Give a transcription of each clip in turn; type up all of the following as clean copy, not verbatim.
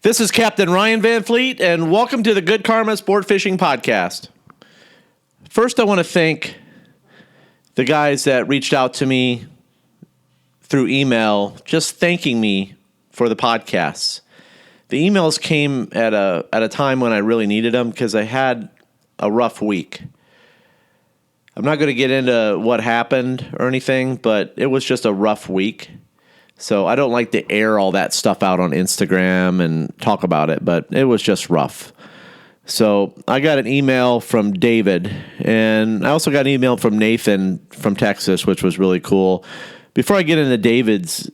This is Captain Ryan Van Fleet, and welcome to the Good Karma Sport Fishing Podcast. First, I want to thank the guys that reached out to me through email, just thanking me for the podcasts. The emails came at a time when I really needed them because I had a rough week. I'm not going to get into what happened or anything, but it was just a rough week. So I don't like to air all that stuff out on Instagram and talk about it, but it was just rough. So I got an email from David, and I also got an email from Nathan from Texas, which was really cool. Before I get into David's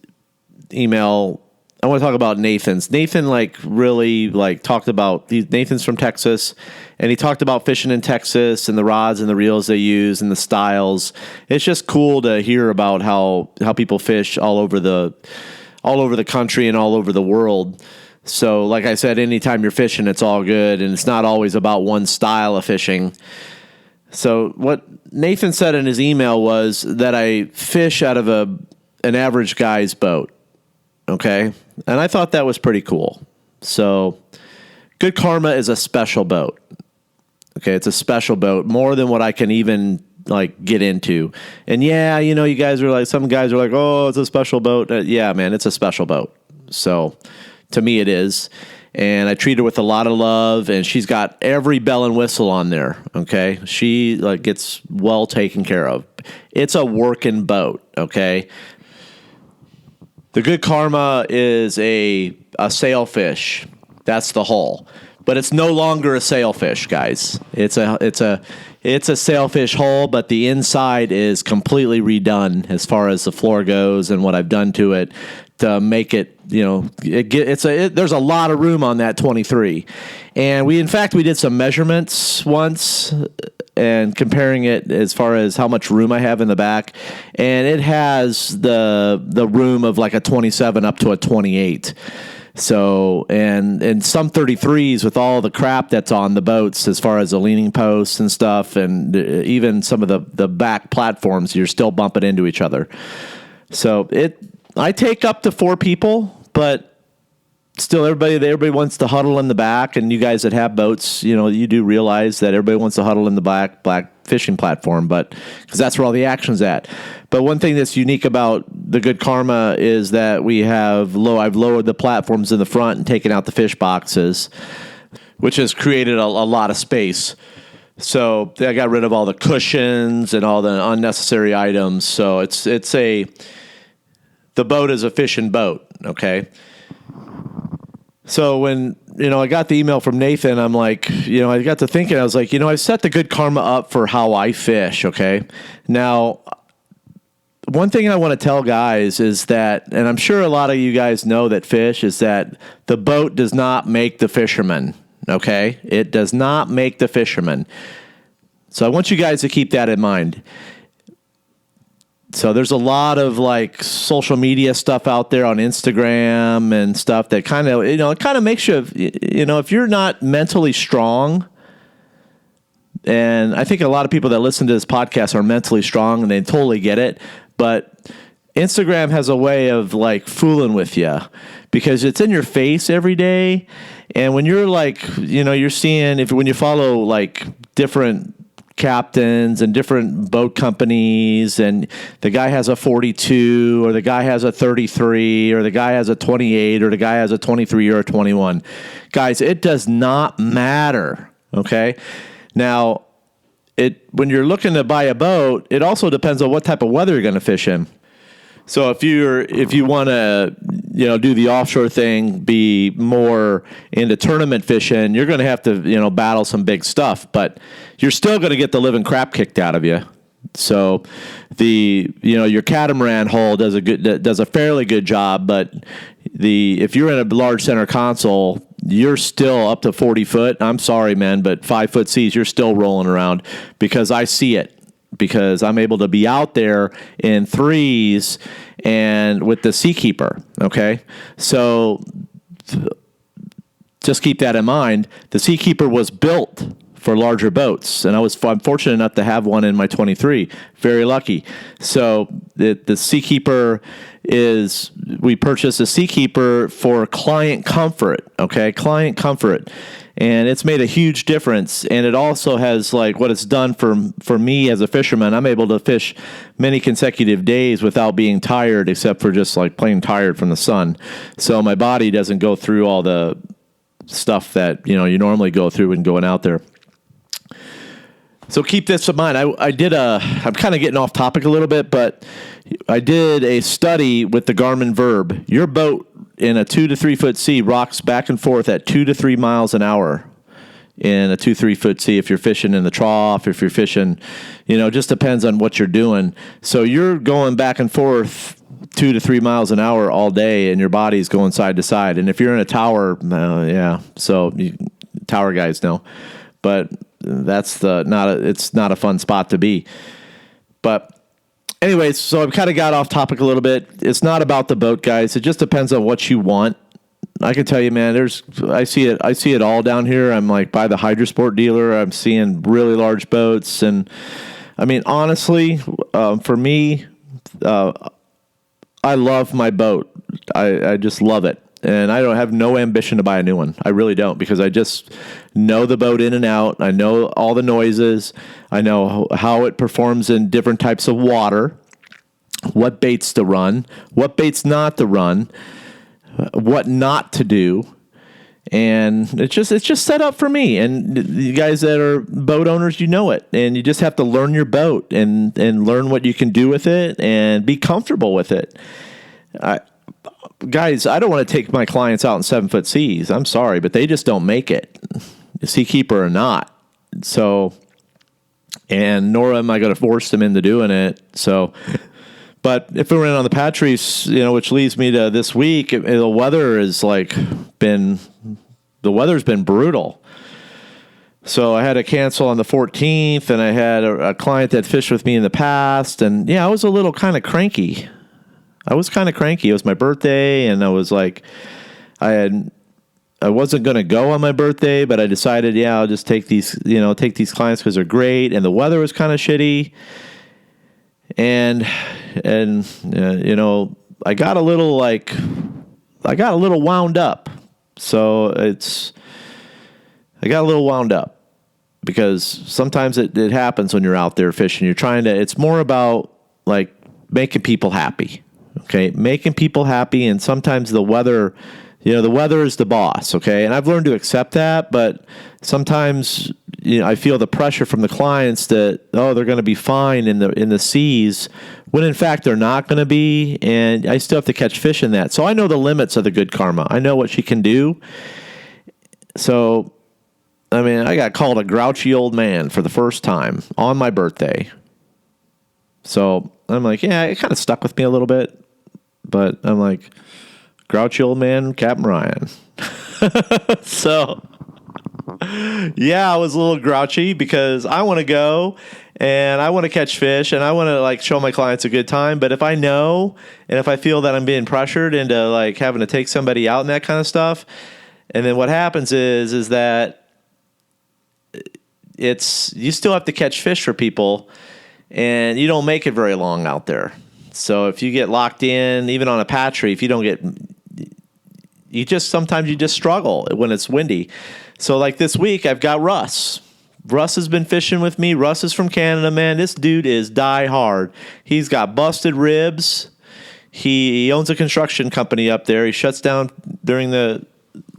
email, I want to talk about Nathan's. Nathan really talked about Nathan's from Texas, and he talked about fishing in Texas and the rods and the reels they use and the styles. It's just cool to hear about how people fish all over the country and all over the world. So, like I said, anytime you're fishing, it's all good, and it's not always about one style of fishing. So, what Nathan said in his email was that I fish out of an average guy's boat. Okay, and I thought that was pretty cool. So, Good Karma is a special boat. Okay, it's a special boat, more than what I can even get into. And yeah, you guys are some guys are like, oh, it's a special boat. Yeah, man, it's a special boat. So, to me, it is. And I treat her with a lot of love, and she's got every bell and whistle on there. Okay, she gets well taken care of. It's a working boat. Okay. The Good Karma is a sailfish. That's the hull, but it's no longer a sailfish, guys. It's a sailfish hull, but the inside is completely redone as far as the floor goes and what I've done to it to make it. There's a lot of room on that 23, and we did some measurements once. And comparing it as far as how much room I have in the back, and it has the room of a 27 up to a 28. So, and some 33s with all the crap that's on the boats as far as the leaning posts and stuff, and even some of the back platforms, you're still bumping into each other. So I take up to 4 people, but still, everybody wants to huddle in the back, and you guys that have boats, you do realize that everybody wants to huddle in the black fishing platform, but because that's where all the action's at. But one thing that's unique about the Good Karma is that I've lowered the platforms in the front and taken out the fish boxes, which has created a lot of space. So I got rid of all the cushions and all the unnecessary items. So the boat is a fishing boat, okay? So when, I got the email from Nathan, I'm I got to thinking, I was I've set the Good Karma up for how I fish, okay? Now, one thing I want to tell guys is that, and I'm sure a lot of you guys know that fish, is that the boat does not make the fisherman, okay? It does not make the fisherman. So I want you guys to keep that in mind. So there's a lot of social media stuff out there on Instagram and stuff that kind of, it kind of makes you, if you're not mentally strong, and I think a lot of people that listen to this podcast are mentally strong and they totally get it, but Instagram has a way of fooling with you because it's in your face every day. And when you're you're seeing, when you follow different captains and different boat companies, and the guy has a 42 or the guy has a 33 or the guy has a 28 or the guy has a 23 or a 21. Guys, it does not matter, okay? Now, when you're looking to buy a boat, it also depends on what type of weather you're going to fish in. So if you want to, do the offshore thing, be more into tournament fishing, you're going to have to, battle some big stuff, but you're still going to get the living crap kicked out of you. So your catamaran hull does a fairly good job, but if you're in a large center console, you're still up to 40 foot. I'm sorry, man, but 5 foot seas, you're still rolling around because I see it. Because I'm able to be out there in 3s and with the Seakeeper, okay? So just keep that in mind. The Seakeeper was built for larger boats, and I'm fortunate enough to have one in my 23. Very lucky. So the Seakeeper is we purchased a Seakeeper for client comfort, okay? Client comfort. And it's made a huge difference. And it also has, like, what it's done for me as a fisherman. I'm able to fish many consecutive days without being tired, except for just, like, plain tired from the sun. So my body doesn't go through all the stuff that, you normally go through when going out there. So keep this in mind. I'm kind of getting off topic a little bit, but I did a study with the Garmin Verb. Your boat in a 2 to 3 foot sea rocks back and forth at 2 to 3 miles an hour in a 2-3 foot sea. If you're fishing in the trough, if you're fishing, just depends on what you're doing. So you're going back and forth 2 to 3 miles an hour all day, and your body's going side to side. And if you're in a tower, tower guys know, but that's it's not a fun spot to be. But anyways, so I've kind of got off topic a little bit. It's not about the boat, guys. It just depends on what you want. I can tell you, man, I see it all down here. I'm like by the Hydrosport dealer. I'm seeing really large boats. And I mean, honestly, for me, I love my boat. I just love it. And I don't have no ambition to buy a new one. I really don't, because I just know the boat in and out. I know all the noises. I know how it performs in different types of water, what baits to run, what baits not to run, what not to do. And it's just set up for me. And you guys that are boat owners, you know it. And you just have to learn your boat and learn what you can do with it and be comfortable with it. Guys, I don't want to take my clients out in 7 foot seas. I'm sorry, but they just don't make it, Seakeeper or not. So, and nor am I going to force them into doing it. So, but if we were in on the Patrice, which leads me to this week, the weather is the weather's been brutal. So I had to cancel on the 14th, and I had a client that fished with me in the past, and I was a little kind of cranky. It was my birthday, and I was like, I wasn't going to go on my birthday, but I decided, I'll just take these clients because they're great, and the weather was kind of shitty, and I got a little wound up. So I got a little wound up because sometimes it happens when you're out there fishing. It's more about like making people happy. Okay, making people happy, and sometimes the weather is the boss, okay? And I've learned to accept that, but sometimes I feel the pressure from the clients that they're going to be fine in the seas, when in fact they're not going to be, and I still have to catch fish in that. So I know the limits of the Good Karma. I know what she can do. So I mean, I got called a grouchy old man for the first time on my birthday. So I'm like, it kind of stuck with me a little bit. But I'm like, grouchy old man, Captain Ryan. So, I was a little grouchy because I want to go and I want to catch fish and I want to like show my clients a good time. But if I know and if I feel that I'm being pressured into like having to take somebody out and that kind of stuff, and then what happens is that you still have to catch fish for people and you don't make it very long out there. So if you get locked in, even on a patchery, if you don't get, sometimes you just struggle when it's windy. So like this week, I've got Russ. Russ has been fishing with me. Russ is from Canada, man. This dude is die hard. He's got busted ribs. He owns a construction company up there. He shuts down during the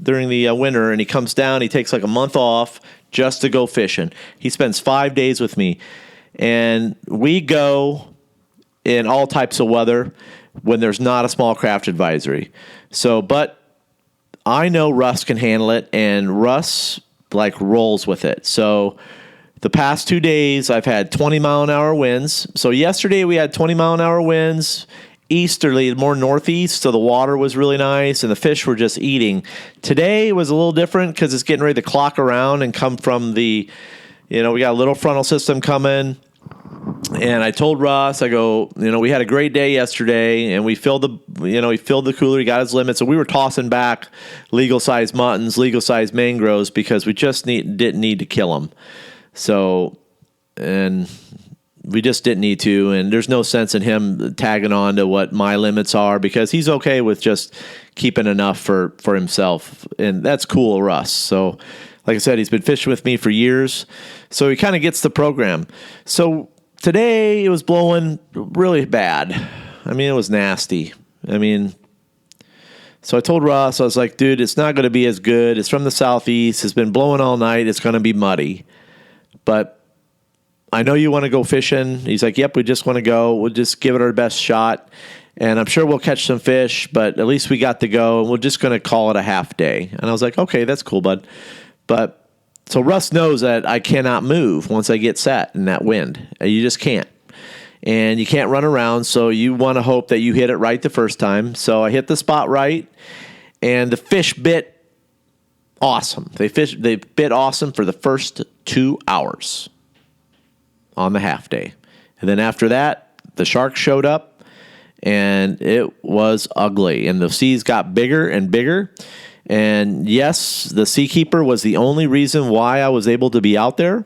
winter, and he comes down. He takes like a month off just to go fishing. He spends 5 days with me, and we go in all types of weather when there's not a small craft advisory. So, but I know Russ can handle it, and Russ like rolls with it. So the past 2 days I've had 20-mile-an-hour winds. So yesterday we had 20-mile-an-hour winds, easterly, more northeast, so the water was really nice and the fish were just eating. Today was a little different because it's getting ready to clock around and come from we got a little frontal system coming. And I told Russ, I go, we had a great day yesterday, and we filled the cooler. He got his limit, so we were tossing back legal-sized muttons, legal-sized mangroves because we just didn't need to kill them. So, and we just didn't need to, and there's no sense in him tagging on to what my limits are because he's okay with just keeping enough for himself, and that's cool, Russ. So, like I said, he's been fishing with me for years, so he kind of gets the program. So today it was blowing really bad. I mean, it was nasty. I mean, so I told Russ, I was like, dude, it's not going to be as good. It's from the southeast. It's been blowing all night. It's going to be muddy. But I know you want to go fishing. He's like, yep, we just want to go. We'll just give it our best shot. And I'm sure we'll catch some fish, but at least we got to go. And we're just going to call it a half day. And I was like, okay, that's cool, bud. But so Russ knows that I cannot move once I get set in that wind. You just can't. And you can't run around, so you want to hope that you hit it right the first time. So I hit the spot right, and the fish bit awesome. They bit awesome for the first 2 hours on the half day. And then after that, the shark showed up, and it was ugly. And the seas got bigger and bigger. And yes, the Seakeeper was the only reason why I was able to be out there,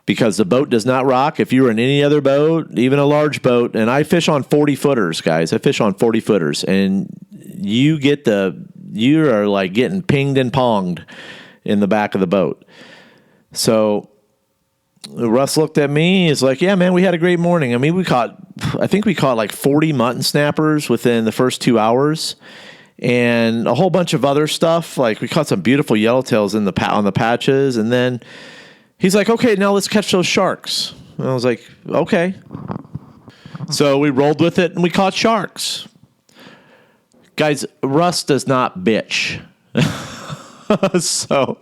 because the boat does not rock. If you were in any other boat, even a large boat, and I fish on 40-footers, guys. I fish on 40-footers, and you are like getting pinged and ponged in the back of the boat. So Russ looked at me. He's like, yeah, man, we had a great morning. I mean, I think we caught like 40 mutton snappers within the first 2 hours. And a whole bunch of other stuff. Like we caught some beautiful yellowtails on the patches. And then he's like, okay, now let's catch those sharks. And I was like, okay. So we rolled with it and we caught sharks. Guys, Russ does not bitch. So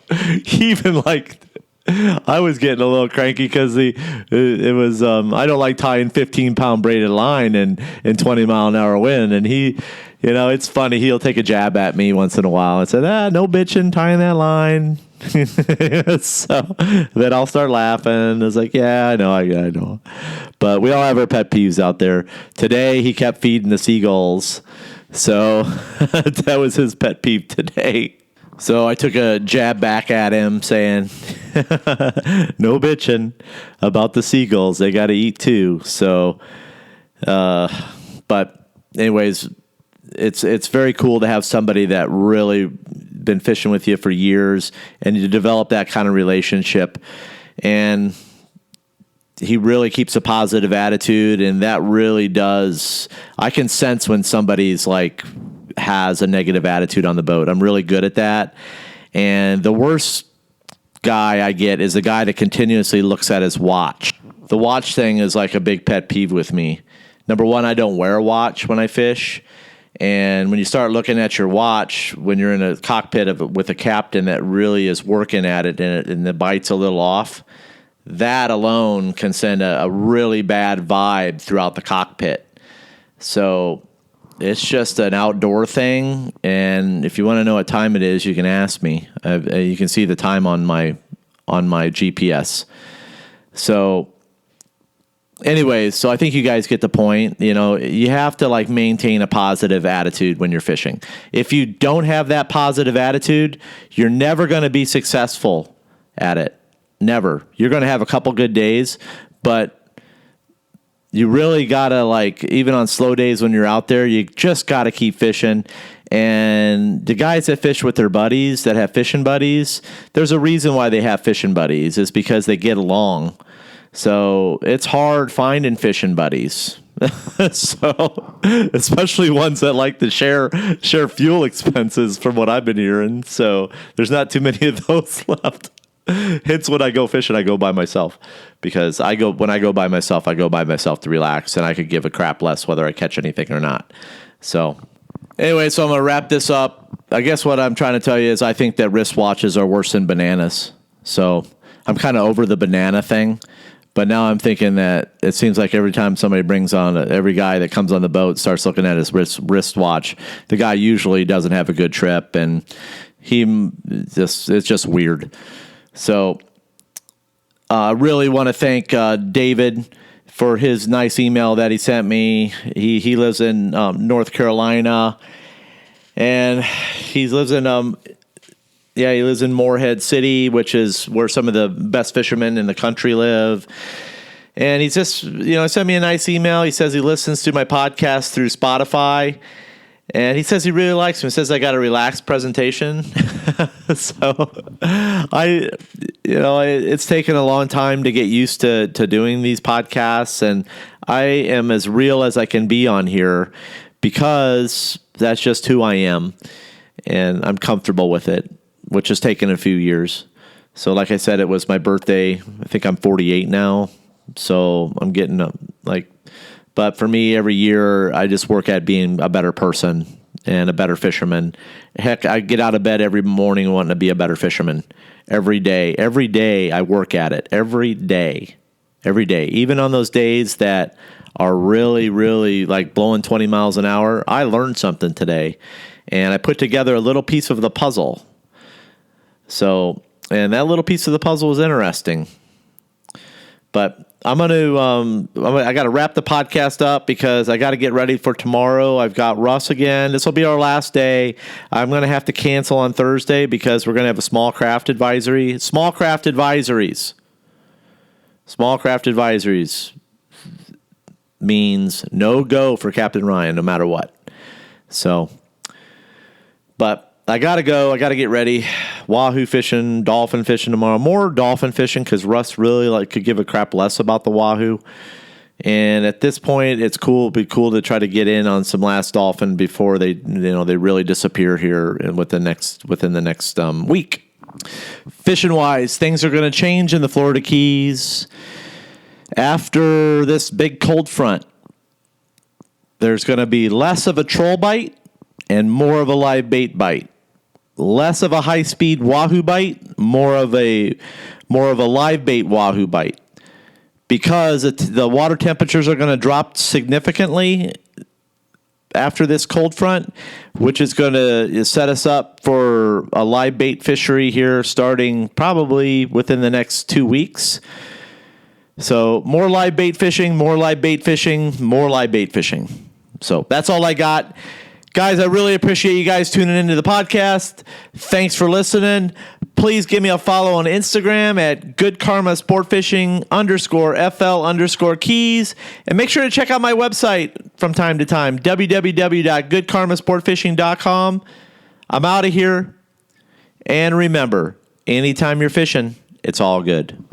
even like, I was getting a little cranky because it was I don't like tying 15-pound braided line in 20-mile-an-hour wind, and he, it's funny, he'll take a jab at me once in a while and say, no bitching tying that line. So then I'll start laughing. I was like, yeah, I know. But we all have our pet peeves out there. Today he kept feeding the seagulls, so that was his pet peeve today. So I took a jab back at him saying, no bitching about the seagulls. They got to eat too. So, but anyways, it's very cool to have somebody that really been fishing with you for years and to develop that kind of relationship. And he really keeps a positive attitude, and that really does. I can sense when somebody's like has a negative attitude on the boat. I'm really good at that. And the worst guy I get is the guy that continuously looks at his watch. The watch thing is like a big pet peeve with me. Number one, I don't wear a watch when I fish. And when you start looking at your watch, when you're in a cockpit with a captain that really is working at it and the bite's a little off, that alone can send a really bad vibe throughout the cockpit. So it's just an outdoor thing, and if you want to know what time it is, you can ask me. You can see the time on my GPS. So anyways, so I think you guys get the point. You have to like maintain a positive attitude when you're fishing. If you don't have that positive attitude, you're never going to be successful at it. Never. You're going to have a couple good days, but you really got to, like, even on slow days when you're out there, you just got to keep fishing. And the guys that fish with their buddies, that have fishing buddies, there's a reason why they have fishing buddies. It's because they get along. So it's hard finding fishing buddies. So, especially ones that like to share fuel expenses from what I've been hearing. So there's not too many of those left. Hence, when I go fishing, I go by myself, because when I go by myself to relax, and I could give a crap less whether I catch anything or not. So anyway, so I'm going to wrap this up. I guess what I'm trying to tell you is I think that wristwatches are worse than bananas. So I'm kind of over the banana thing, but now I'm thinking that it seems like every time somebody every guy that comes on the boat starts looking at his wristwatch, the guy usually doesn't have a good trip, and it's just weird. So I really want to thank David for his nice email that he sent me. He lives in North Carolina, and he lives in Morehead City, which is where some of the best fishermen in the country live. And he's just, sent me a nice email. He says he listens to my podcast through Spotify. And he says he really likes me. He says I got a relaxed presentation. So it's taken a long time to get used to doing these podcasts. And I am as real as I can be on here because that's just who I am. And I'm comfortable with it, which has taken a few years. So like I said, it was my birthday. I think I'm 48 now. So I'm getting but for me, every year I just work at being a better person and a better fisherman. Heck, I get out of bed every morning wanting to be a better fisherman. Every day I work at it. Every day. Even on those days that are really, really like blowing 20 miles an hour, I learned something today. And I put together a little piece of the puzzle. And that little piece of the puzzle was interesting. But I got to wrap the podcast up because I got to get ready for tomorrow. I've got Russ again. This will be our last day. I'm going to have to cancel on Thursday because we're going to have a small craft advisory. Small craft advisories means no go for Captain Ryan, no matter what. So, but I got to go. I got to get ready. Wahoo fishing, dolphin fishing tomorrow. More dolphin fishing because Russ really could give a crap less about the wahoo. And at this point, it's cool. It'd be cool to try to get in on some last dolphin before they really disappear here within the next week. Fishing wise, things are going to change in the Florida Keys after this big cold front. There's going to be less of a troll bite and more of a live bait bite. Less of a high-speed wahoo bite, more of a live bait wahoo bite. Because the water temperatures are going to drop significantly after this cold front, which is going to set us up for a live bait fishery here starting probably within the next 2 weeks. So more live bait fishing, more live bait fishing, more live bait fishing. So that's all I got. Guys, I really appreciate you guys tuning into the podcast. Thanks for listening. Please give me a follow on Instagram at goodkarmasportfishing_FL_keys. And make sure to check out my website from time to time, www.goodkarmasportfishing.com. I'm out of here. And remember, anytime you're fishing, it's all good.